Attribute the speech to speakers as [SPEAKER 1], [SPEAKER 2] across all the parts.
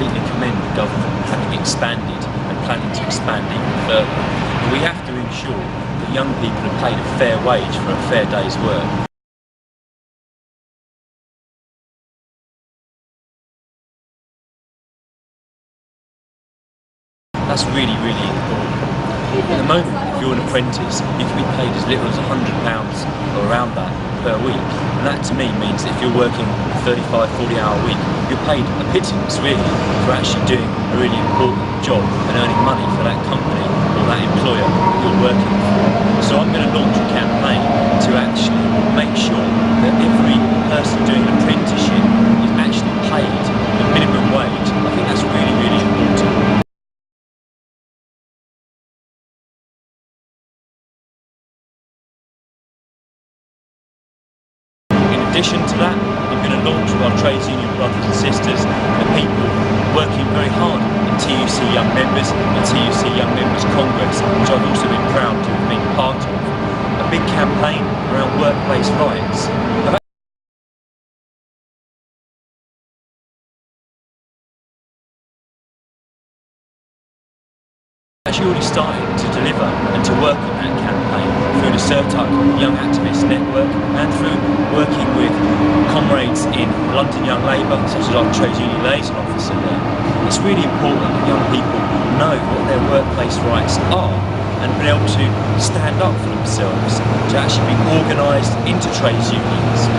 [SPEAKER 1] completely commend the government having expanded and planning to expand even further. But we have to ensure that young people are paid a fair wage for a fair day's work. That's really, really important. At the moment, if you're an apprentice, you can be paid as little as £100 or around that per week. And that to me means that if you're working a 35, 40-hour week, you're paid a pittance really for actually doing a really important job and earning money for that company or that employer you're working for. So I'm going to launch a campaign to actually make sure that every person doing an apprenticeship is actually paid the minimum wage. I think that's really, really important. In addition to that, I'm going to launch with our trades union brothers and sisters, the people working very hard in TUC Young Members and TUC Young Members Congress, which I've also been proud to have been part of. A big campaign around workplace rights. Actually already started to deliver and to work on that campaign through the Tuolkit Young Activists Network and through working with comrades in London Young Labour, such as our trades union liaison officer there. It's really important that young people know what their workplace rights are and be able to stand up for themselves, to actually be organised into trades unions.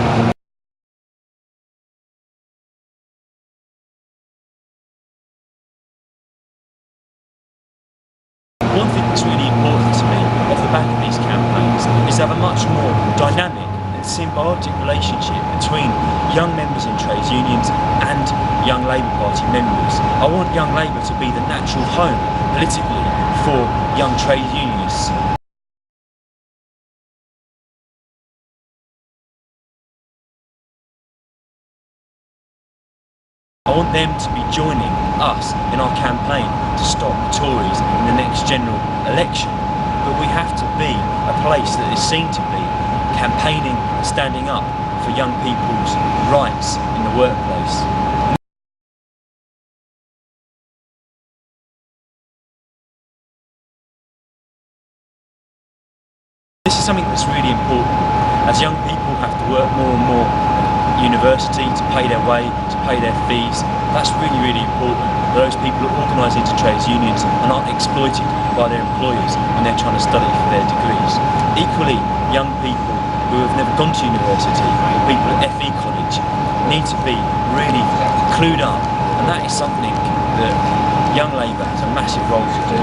[SPEAKER 1] One thing that's really important to me off the back of these campaigns is to have a much more dynamic and symbiotic relationship between young members in trades unions and young Labour Party members. I want young Labour to be the natural home politically for young trade unionists. I want them to be joining us in our campaign to stop the Tories in the next general election. But we have to be a place that is seen to be campaigning and standing up for young people's rights in the workplace. This is something that's really important, as young people have to work more and more university to pay their way, to pay their fees. That's really, really important. Those people are organised into trades unions and aren't exploited by their employers when they're trying to study for their degrees. Equally, young people who have never gone to university, or people at FE college, need to be really clued up, and that is something that Young Labour has a massive role to do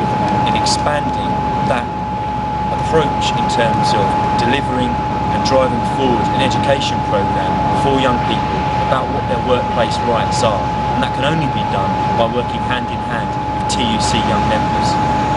[SPEAKER 1] in expanding that approach in terms of delivering and driving forward an education programme for young people about what their workplace rights are, and that can only be done by working hand in hand with TUC Young Members.